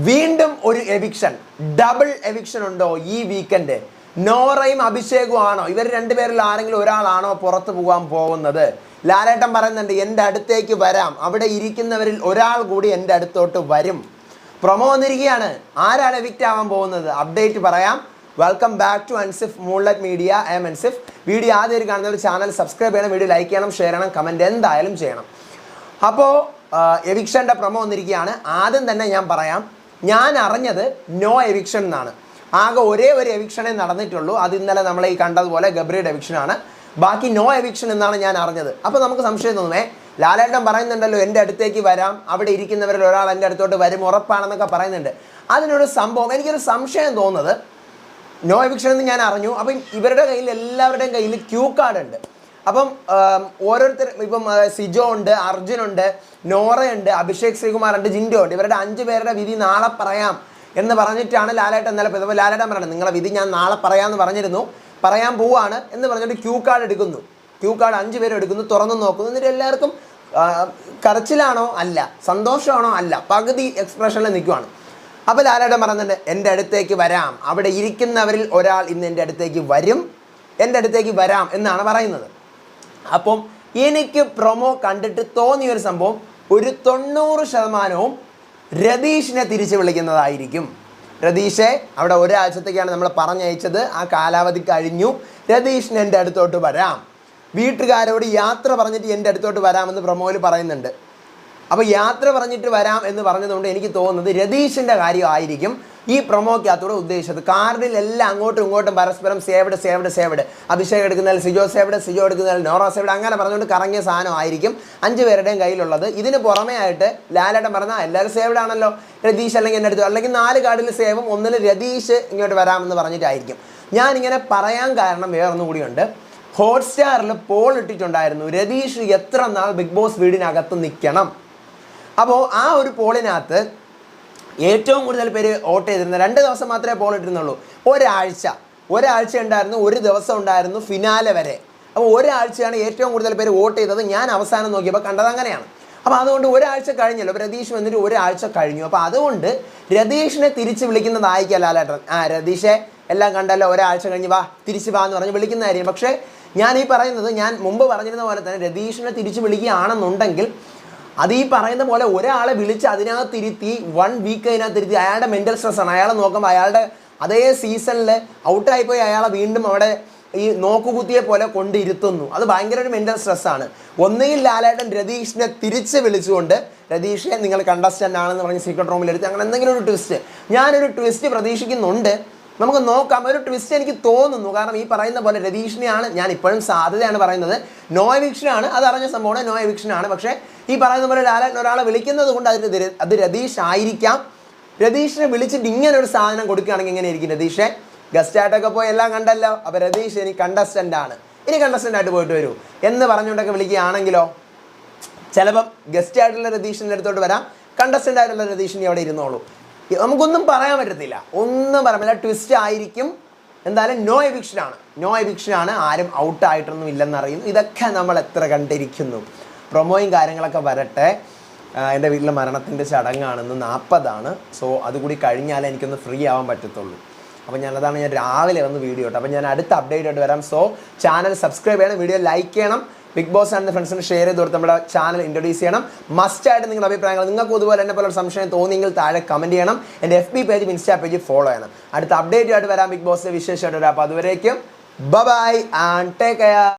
വീണ്ടും ഒരു eviction, double eviction ഉണ്ടോ ഈ വീക്കെൻഡ്? നോറയും അഭിഷേകും ആണോ? ഇവർ രണ്ടുപേരിൽ ആരെങ്കിലും ഒരാളാണോ പുറത്തു പോകാൻ പോകുന്നത്? ലാലേട്ടൻ പറയുന്നുണ്ട് എൻ്റെ അടുത്തേക്ക് വരാം, അവിടെ ഇരിക്കുന്നവരിൽ ഒരാൾ കൂടി എൻ്റെ അടുത്തോട്ട് വരും. പ്രൊമോ വന്നിരിക്കുകയാണ്. ആരാണ് എവിക്റ്റ് ആവാൻ പോകുന്നത്? അപ്ഡേറ്റ് പറയാം. Welcome back to Ansif moonlight media. I'm Ansif. Video ആദ്യം കാണുന്നവർ ചാനൽ സബ്സ്ക്രൈബ് ചെയ്യണം, വീഡിയോ ലൈക്ക് ചെയ്യണം, ഷെയർ ചെയ്യണം, കമൻറ്റ് എന്തായാലും ചെയ്യണം. അപ്പോൾ എവിക്ഷൻ്റെ പ്രൊമോ വന്നിരിക്കുകയാണ്. ആദ്യം തന്നെ ഞാൻ പറയാം, ഞാൻ അറിഞ്ഞത് നോ എവിക്ഷൻ എന്നാണ്. ആകെ ഒരേ ഒരു എവിക്ഷനേ നടന്നിട്ടുള്ളൂ. അത് ഇന്നലെ നമ്മൾ ഈ കണ്ടതുപോലെ ഗബ്രിയുടെ എവിക്ഷനാണ്. ബാക്കി നോ എവിക്ഷൻ എന്നാണ് ഞാൻ അറിഞ്ഞത്. അപ്പോൾ നമുക്ക് സംശയം തോന്നുമേ, ലാലേട്ടൻ പറയുന്നുണ്ടല്ലോ എൻ്റെ അടുത്തേക്ക് വരാം, അവിടെ ഇരിക്കുന്നവരിൽ ഒരാൾ എൻ്റെ അടുത്തോട്ട് വരും, ഉറപ്പാണെന്നൊക്കെ പറയുന്നുണ്ട്. അതിനൊരു സംഭവം, എനിക്കൊരു സംശയം തോന്നുന്നത്, നോ എവിക്ഷൻ എന്ന് ഞാൻ അറിഞ്ഞു. അപ്പം ഇവരുടെ കയ്യിൽ, എല്ലാവരുടെയും കയ്യിൽ ക്യൂ കാർഡ് ഉണ്ട്. അപ്പം ഓരോരുത്തർ, ഇപ്പം സിജോ ഉണ്ട്, അർജുനുണ്ട്, നോറയുണ്ട്, അഭിഷേക് ശ്രീകുമാറുണ്ട്, ജിൻഡോ ഉണ്ട്. ഇവരുടെ 5 പേരുടെ വിധി നാളെ പറയാം എന്ന് പറഞ്ഞിട്ടാണ് ലാലേട്ടൻ ഇന്നലെ. അപ്പോൾ ലാലേട്ടൻ പറയണം, നിങ്ങളെ വിധി ഞാൻ നാളെ പറയാമെന്ന് പറഞ്ഞിരുന്നു, പറയാൻ പോവാണ് എന്ന് പറഞ്ഞിട്ട് ക്യൂ കാർഡ് എടുക്കുന്നു. ക്യൂ കാർഡ് 5 പേരും എടുക്കുന്നു, തുറന്നു നോക്കുന്നു. എന്നിട്ട് എല്ലാവർക്കും കരച്ചിലാണോ? അല്ല. സന്തോഷമാണോ? അല്ല. പകുതി എക്സ്പ്രഷനിൽ നിൽക്കുവാണ്. അപ്പോൾ ലാലേട്ടൻ പറയുന്നുണ്ട് എൻ്റെ അടുത്തേക്ക് വരാം, അവിടെ ഇരിക്കുന്നവരിൽ ഒരാൾ ഇന്ന് എൻ്റെ അടുത്തേക്ക് വരും, എൻ്റെ അടുത്തേക്ക് വരാം എന്നാണ് പറയുന്നത്. അപ്പം എനിക്ക് പ്രൊമോ കണ്ടിട്ട് തോന്നിയൊരു സംഭവം, ഒരു 90% രതീഷിനെ തിരിച്ച് വിളിക്കുന്നതായിരിക്കും. രതീഷെ അവിടെ ഒരാഴ്ചത്തേക്കാണ് നമ്മൾ പറഞ്ഞയച്ചത്, ആ കാലാവധി കഴിഞ്ഞു. രതീഷിന് എൻ്റെ അടുത്തോട്ട് വരാം, വീട്ടുകാരോട് യാത്ര പറഞ്ഞിട്ട് എൻ്റെ അടുത്തോട്ട് വരാമെന്ന് പ്രൊമോയിൽ പറയുന്നുണ്ട്. അപ്പോൾ യാത്ര പറഞ്ഞിട്ട് വരാം എന്ന് പറഞ്ഞതുകൊണ്ട് എനിക്ക് തോന്നുന്നത് രതീഷിൻ്റെ കാര്യമായിരിക്കും ഈ പ്രൊമോക്കകത്തൂടെ ഉദ്ദേശിച്ചത്. കാർഡിൽ എല്ലാം അങ്ങോട്ടും ഇങ്ങോട്ടും പരസ്പരം സേവ്ഡ് സേവ്ഡ് സേവ്ഡ്, അഭിഷേക് എടുക്കുന്നതിൽ സിജോ സേവ്ഡ്, സിജോ എടുക്കുന്നതിൽ നോറ സേവ്ഡ്, അങ്ങനെ പറഞ്ഞുകൊണ്ട് കറങ്ങിയ സാധനമായിരിക്കും 5 പേരുടെയും കയ്യിലുള്ളത്. ഇതിന് പുറമേ ആയിട്ട് ലാലേട്ടൻ പറഞ്ഞാൽ എല്ലാവരും സേവ്ഡ് ആണല്ലോ, രതീഷ് അല്ലെങ്കിൽ എൻ്റെ അടുത്ത്, അല്ലെങ്കിൽ 4 കാർഡിൽ സേവും, 1 രതീഷ് ഇങ്ങോട്ട് വരാമെന്ന് പറഞ്ഞിട്ടായിരിക്കും. ഞാനിങ്ങനെ പറയാൻ കാരണം വേറൊന്നും കൂടിയുണ്ട്. ഹോട്ട്സ്റ്റാറിൽ പോൾ ഇട്ടിട്ടുണ്ടായിരുന്നു, രതീഷ് എത്ര നാൾ ബിഗ് ബോസ് വീടിനകത്ത് നിൽക്കണം. അപ്പോൾ ആ ഒരു പോളിനകത്ത് ഏറ്റവും കൂടുതൽ പേര് വോട്ട് ചെയ്തിരുന്നത് 2 ദിവസം മാത്രമേ പോൾ ഇട്ടിരുന്നുള്ളൂ. ഒരാഴ്ച ഉണ്ടായിരുന്നു, ഒരു ദിവസം ഉണ്ടായിരുന്നു ഫിനാലെ വരെ. അപ്പോൾ ഒരാഴ്ചയാണ് ഏറ്റവും കൂടുതൽ പേര് വോട്ട് ചെയ്തത്. ഞാൻ അവസാനം നോക്കിയപ്പോൾ കണ്ടത് അങ്ങനെയാണ്. അപ്പോൾ അതുകൊണ്ട് ഒരാഴ്ച കഴിഞ്ഞല്ലോ, അപ്പോൾ രതീഷ് വന്നിട്ട് ഒരാഴ്ച കഴിഞ്ഞു. അപ്പോൾ അതുകൊണ്ട് രതീഷിനെ തിരിച്ച് വിളിക്കുന്നതായിരിക്കും ലാലേട്ടൻ. രതീഷെ എല്ലാം കണ്ടല്ലോ, ഒരാഴ്ച കഴിഞ്ഞ് വാ, തിരിച്ച് വാ എന്ന് പറഞ്ഞ് വിളിക്കുന്നതായിരിക്കും. പക്ഷേ ഞാൻ ഈ പറയുന്നത്, ഞാൻ മുമ്പ് പറഞ്ഞിരുന്ന പോലെ തന്നെ രതീഷിനെ തിരിച്ച് വിളിക്കുകയാണെന്നുണ്ടെങ്കിൽ അത് ഈ പറയുന്ന പോലെ ഒരാളെ വിളിച്ച് അതിനകത്തിരുത്തി 1 വീക്ക് അതിനകത്തിരുത്തി അയാളുടെ മെൻ്റൽ സ്ട്രെസ്സാണ്. അയാളെ നോക്കുമ്പോൾ അയാളുടെ അതേ സീസണിൽ ഔട്ടായിപ്പോയി അയാളെ വീണ്ടും അവിടെ ഈ നോക്കുകുത്തിയെ പോലെ കൊണ്ടിരുത്തുന്നു. അത് ഭയങ്കര ഒരു മെൻ്റൽ സ്ട്രെസ്സാണ്. ഒന്നുകിൽ ലാലേട്ടൻ രതീഷിനെ തിരിച്ച് വിളിച്ചുകൊണ്ട് രതീഷെ നിങ്ങൾ കണ്ടസ്റ്റൻ്റ് ആണെന്ന് പറഞ്ഞ് സീക്രട്ട് റൂമിലെടുത്ത് അങ്ങനെ എന്തെങ്കിലും ഒരു ട്വിസ്റ്റ്, ഞാനൊരു ട്വിസ്റ്റ് പ്രതീക്ഷിക്കുന്നുണ്ട്. നമുക്ക് നോക്കാം. ഒരു ട്വിസ്റ്റ് എനിക്ക് തോന്നുന്നു. കാരണം ഈ പറയുന്ന പോലെ രതീഷിനെയാണ് ഞാൻ ഇപ്പോഴും സാധ്യതയാണ് പറയുന്നത്. നോ എവിക്ഷനാണ്, അത് അറിഞ്ഞ സംഭവമാണ്, നോ എവിക്ഷനാണ്. പക്ഷേ ഈ പറയുന്ന പോലെ ലാലേട്ടൻ ഒരാളെ വിളിക്കുന്നത് കൊണ്ട് അത് രതീഷ് ആയിരിക്കാം. രതീഷിനെ വിളിച്ചിട്ട് ഇങ്ങനെ ഒരു സാധനം കൊടുക്കുകയാണെങ്കിൽ എങ്ങനെയായിരിക്കും? രതീഷെ ഗസ്റ്റായിട്ടൊക്കെ പോയി എല്ലാം കണ്ടല്ലോ, അപ്പോൾ രതീഷ് ഇനി കണ്ടസ്റ്റൻ്റ് ആണ്, ഇനി കണ്ടസ്റ്റൻ്റായിട്ട് പോയിട്ട് വരൂ എന്ന് പറഞ്ഞുകൊണ്ടൊക്കെ വിളിക്കുകയാണെങ്കിലോ, ചിലപ്പം ഗസ്റ്റായിട്ടുള്ള രതീഷിൻ്റെ അടുത്തോട്ട് വരാം, കണ്ടസ്റ്റൻ്റ് ആയിട്ടുള്ള രതീഷിനെ അവിടെ ഇരുന്നോളൂ. നമുക്കൊന്നും പറയാൻ പറ്റത്തില്ല, ഒന്നും പറയാൻ പറ്റില്ല. ട്വിസ്റ്റ് ആയിരിക്കും. എന്തായാലും നോ എവിക്ഷനാണ്. ആരും ഔട്ടായിട്ടൊന്നും ഇല്ലെന്നറിയുന്നു. ഇതൊക്കെ നമ്മൾ എത്ര കണ്ടിരിക്കുന്നു. പ്രൊമോയും കാര്യങ്ങളൊക്കെ വരട്ടെ. എൻ്റെ വീട്ടിലെ മരണത്തിൻ്റെ ചടങ്ങാണെന്ന് 40 സോ അതുകൂടി കഴിഞ്ഞാലേ എനിക്കൊന്ന് ഫ്രീ ആവാൻ പറ്റത്തുള്ളൂ. അപ്പോൾ ഞാൻ രാവിലെ വന്ന് വീഡിയോ ഇട്ടു. അപ്പോൾ ഞാൻ അടുത്ത അപ്ഡേറ്റ് ആയിട്ട് വരാം. സോ ചാനൽ സബ്സ്ക്രൈബ് ചെയ്യണം, വീഡിയോ ലൈക്ക് ചെയ്യണം, ബിഗ് ബോസ് ആൻഡ് ഫ്രണ്ട്സിന് ഷെയർ ചെയ്ത് കൊടുത്ത് നമ്മുടെ ചാനൽ ഇൻട്രൊഡ്യൂസ് ചെയ്യണം. മസ്റ്റായിട്ട് നിങ്ങളുടെ അഭിപ്രായങ്ങൾ, നിങ്ങൾക്ക് ഇതുപോലെ എന്നെ പോലെ സംശയം തോന്നിയെങ്കിൽ താഴെ കമൻറ്റ് ചെയ്യണം. എൻ്റെ FB പേജും ഇൻസ്റ്റാ പേജ് ഫോളോ ചെയ്യണം. അടുത്ത അപ്ഡേറ്റ് ആയിട്ട് വരാം, ബിഗ് ബോസിൻ്റെ വിശേഷമായിട്ട് വരാം. അപ്പോൾ അതുവരേക്കും ബൈ ആൻഡ് ടേക്ക് കെയർ.